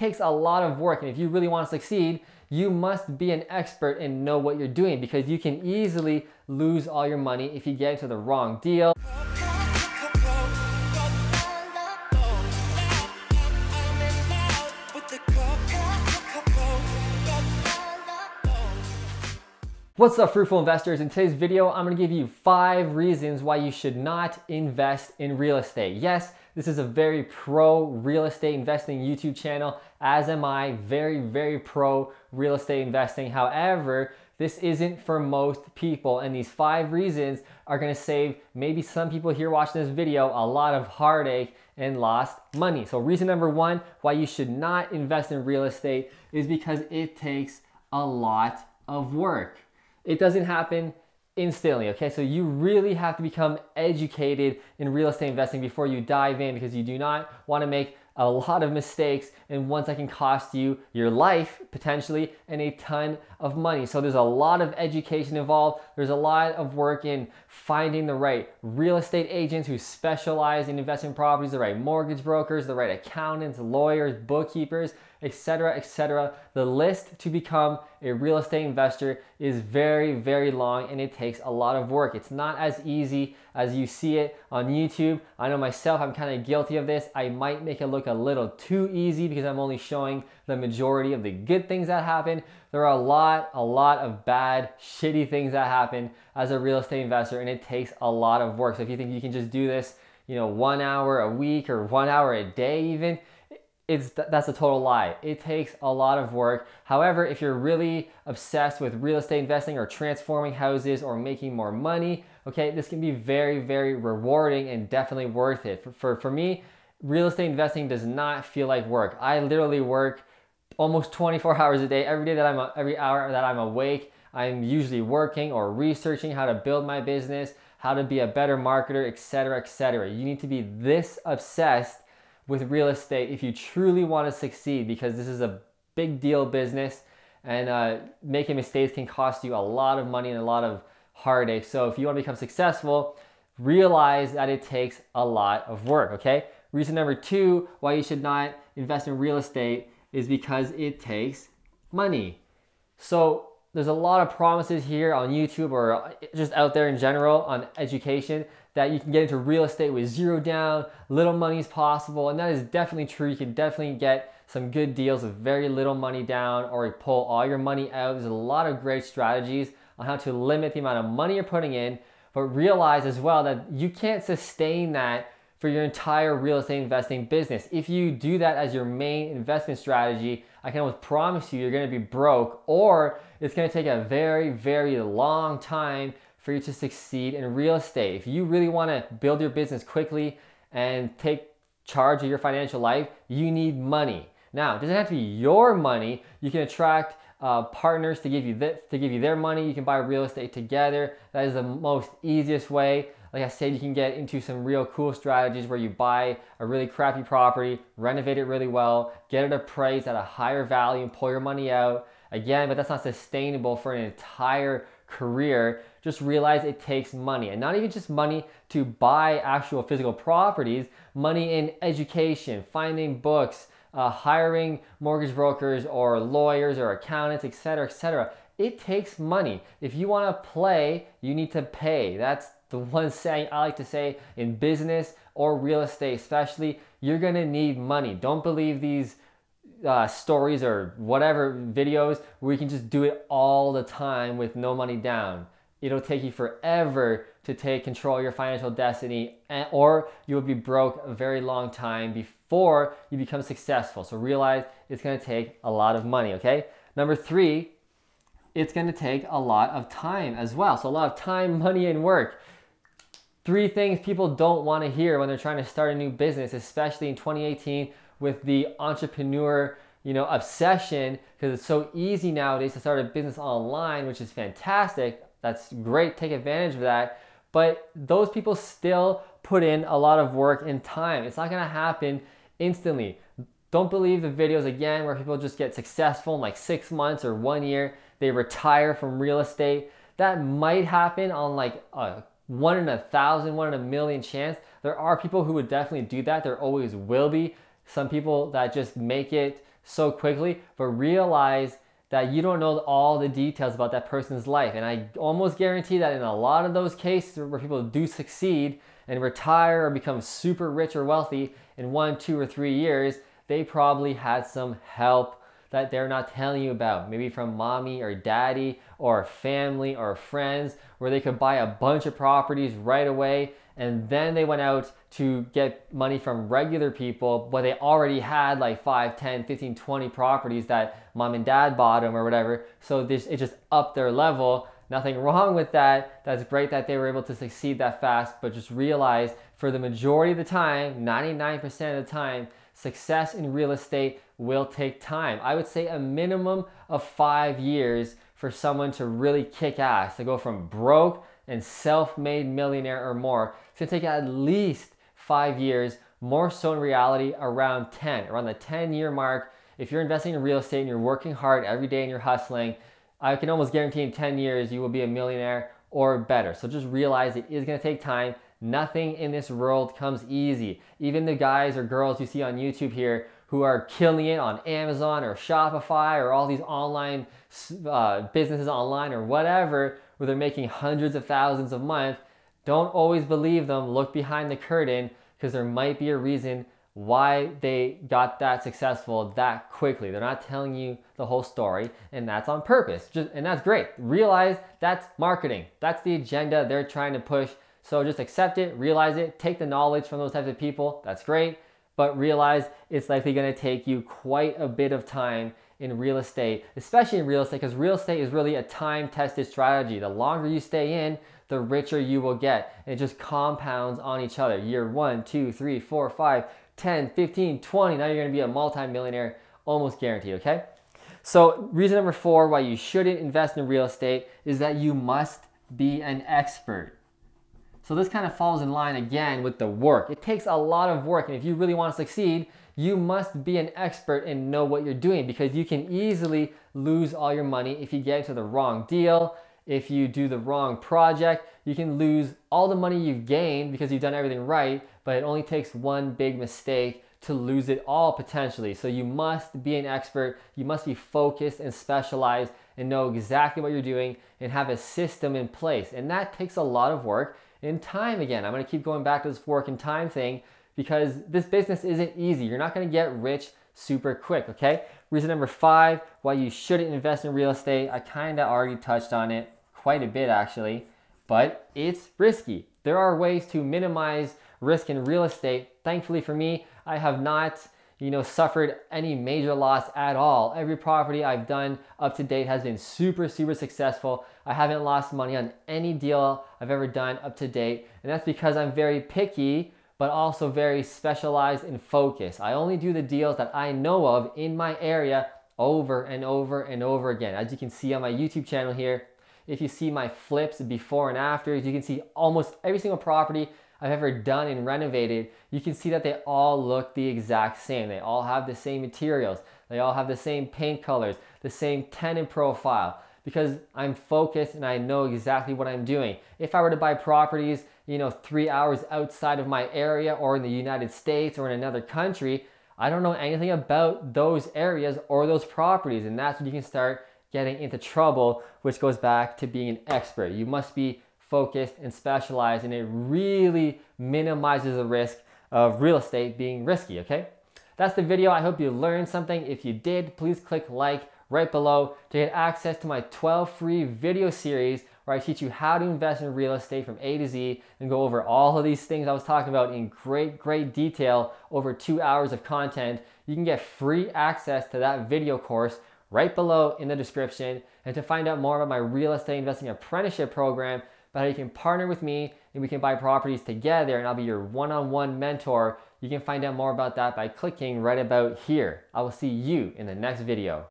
takes a lot of work. And if you really want to succeed, you must be an expert and know what you're doing, because you can easily lose all your money if you get into the wrong deal. What's up, fruitful investors? In today's video, I'm gonna give you 5 reasons why you should not invest in real estate. Yes, this is a very pro real estate investing YouTube channel, as am I, very pro real estate investing. However, this isn't for most people, and these 5 reasons are gonna save maybe some people here watching this video a lot of heartache and lost money. So reason number 1 why you should not invest in real estate is because it takes a lot of work. It doesn't happen instantly, okay? So you really have to become educated in real estate investing before you dive in, because you do not want to make a lot of mistakes and ones that can cost you your life potentially and a ton of money. So there's a lot of education involved. There's a lot of work in finding the right real estate agents who specialize in investment properties, the right mortgage brokers, the right accountants, lawyers, bookkeepers, etc., etc. The list to become a real estate investor is very long, and it takes a lot of work. It's not as easy as you see it on YouTube. I know myself, I'm kind of guilty of this. I might make it look a little too easy because I'm only showing the majority of the good things that happen. There are a lot of bad, shitty things that happen as a real estate investor, and it takes a lot of work. So if you think you can just do this, 1 hour a week or 1 hour a day even, that's a total lie. It takes a lot of work. However, if you're really obsessed with real estate investing or transforming houses or making more money, okay, this can be very rewarding and definitely worth it. For me, real estate investing does not feel like work. I literally work almost 24 hours a day. Every hour that I'm awake, I'm usually working or researching how to build my business, how to be a better marketer, etc., etc. You need to be this obsessed with real estate if you truly want to succeed, because this is a big deal business, and making mistakes can cost you a lot of money and a lot of heartache. So if you want to become successful, realize that it takes a lot of work, okay? Reason number 2 why you should not invest in real estate is because it takes money. So there's a lot of promises here on YouTube or just out there in general on education that you can get into real estate with 0 down, little money is possible, and that is definitely true. You can definitely get some good deals with very little money down, or you pull all your money out. There's a lot of great strategies on how to limit the amount of money you're putting in, but realize as well that you can't sustain that for your entire real estate investing business. If you do that as your main investment strategy, I can almost promise you're gonna be broke, or it's gonna take a very long time for you to succeed in real estate. If you really wanna build your business quickly and take charge of your financial life, you need money. Now, it doesn't have to be your money. You can attract partners to give you their money. You can buy real estate together. That is the most easiest way. Like I said, you can get into some real cool strategies where you buy a really crappy property, renovate it really well, get it appraised at a higher value and pull your money out. Again, but that's not sustainable for an entire career. Just realize it takes money, and not even just money to buy actual physical properties, money in education, finding books, hiring mortgage brokers or lawyers or accountants, etc., etc. It takes money. If you want to play, you need to pay. That's the one saying I like to say in business or real estate especially. You're gonna need money. Don't believe these stories or whatever videos where you can just do it all the time with no money down. It'll take you forever to take control of your financial destiny, or you will be broke a very long time before you become successful. So realize it's gonna take a lot of money, okay? Number 3, it's gonna take a lot of time as well. So a lot of time, money, and work. 3 things people don't wanna hear when they're trying to start a new business, especially in 2018 with the entrepreneur obsession, because it's so easy nowadays to start a business online, which is fantastic. That's great, take advantage of that. But those people still put in a lot of work and time. It's not gonna happen instantly. Don't believe the videos again where people just get successful in like 6 months or 1 year, they retire from real estate. That might happen on like a 1 in 1,000, 1 in a million chance. There are people who would definitely do that. There always will be some people that just make it so quickly, but realize that you don't know all the details about that person's life. And I almost guarantee that in a lot of those cases where people do succeed and retire or become super rich or wealthy in 1, 2, or 3 years, they probably had some help that they're not telling you about, maybe from mommy or daddy or family or friends, where they could buy a bunch of properties right away, and then they went out to get money from regular people, but they already had like 5, 10, 15, 20 properties that mom and dad bought them or whatever. So it just upped their level. Nothing wrong with that. That's great that they were able to succeed that fast, but just realize for the majority of the time, 99% of the time, success in real estate will take time. I would say a minimum of 5 years for someone to really kick ass, to go from broke and self-made millionaire or more. It's gonna take at least 5 years, more so in reality around 10, around the 10-year mark. If you're investing in real estate and you're working hard every day and you're hustling, I can almost guarantee in 10 years you will be a millionaire or better. So just realize it is gonna take time. Nothing in this world comes easy. Even the guys or girls you see on YouTube here who are killing it on Amazon or Shopify or all these online businesses online or whatever, where they're making hundreds of thousands a month, don't always believe them. Look behind the curtain, because there might be a reason why they got that successful that quickly. They're not telling you the whole story, and that's on purpose. And that's great. Realize that's marketing. That's the agenda they're trying to push. So just accept it, realize it, take the knowledge from those types of people. That's great. But realize it's likely going to take you quite a bit of time in real estate, especially in real estate, because real estate is really a time-tested strategy. The longer you stay in, the richer you will get. And it just compounds on each other. Year 1, 2, 3, 4, 5, 10, 15, 20. Now you're going to be a multi-millionaire, almost guaranteed, okay? So reason number 4 why you shouldn't invest in real estate is that you must be an expert. So this kind of falls in line again with the work. It takes a lot of work, and if you really want to succeed, you must be an expert and know what you're doing, because you can easily lose all your money if you get into the wrong deal. If you do the wrong project, you can lose all the money you've gained because you've done everything right, but it only takes one big mistake to lose it all potentially. So you must be an expert, you must be focused and specialized and know exactly what you're doing and have a system in place. And that takes a lot of work and time. Again, I'm gonna keep going back to this work and time thing, because this business isn't easy. You're not gonna get rich super quick, okay? Reason number 5 why you shouldn't invest in real estate. I kinda already touched on it quite a bit actually, but it's risky. There are ways to minimize risk in real estate. Thankfully for me, I have not suffered any major loss at all. Every property I've done up to date has been super successful. I haven't lost money on any deal I've ever done up to date. And that's because I'm very picky, but also very specialized and focused. I only do the deals that I know of in my area over and over and over again. As you can see on my YouTube channel here, if you see my flips before and after, you can see almost every single property I've ever done and renovated. You can see that they all look the exact same. They all have the same materials. They all have the same paint colors, the same tenant profile, because I'm focused and I know exactly what I'm doing. If I were to buy properties, 3 hours outside of my area or in the United States or in another country, I don't know anything about those areas or those properties. And that's when you can start getting into trouble, which goes back to being an expert. You must be focused and specialized, and it really minimizes the risk of real estate being risky, okay? That's the video. I hope you learned something. If you did, please click like right below to get access to my 12 free video series where I teach you how to invest in real estate from A to Z and go over all of these things I was talking about in great detail over 2 hours of content. You can get free access to that video course right below in the description. And to find out more about my real estate investing apprenticeship program, about how you can partner with me and we can buy properties together and I'll be your one-on-one mentor, you can find out more about that by clicking right about here. I will see you in the next video.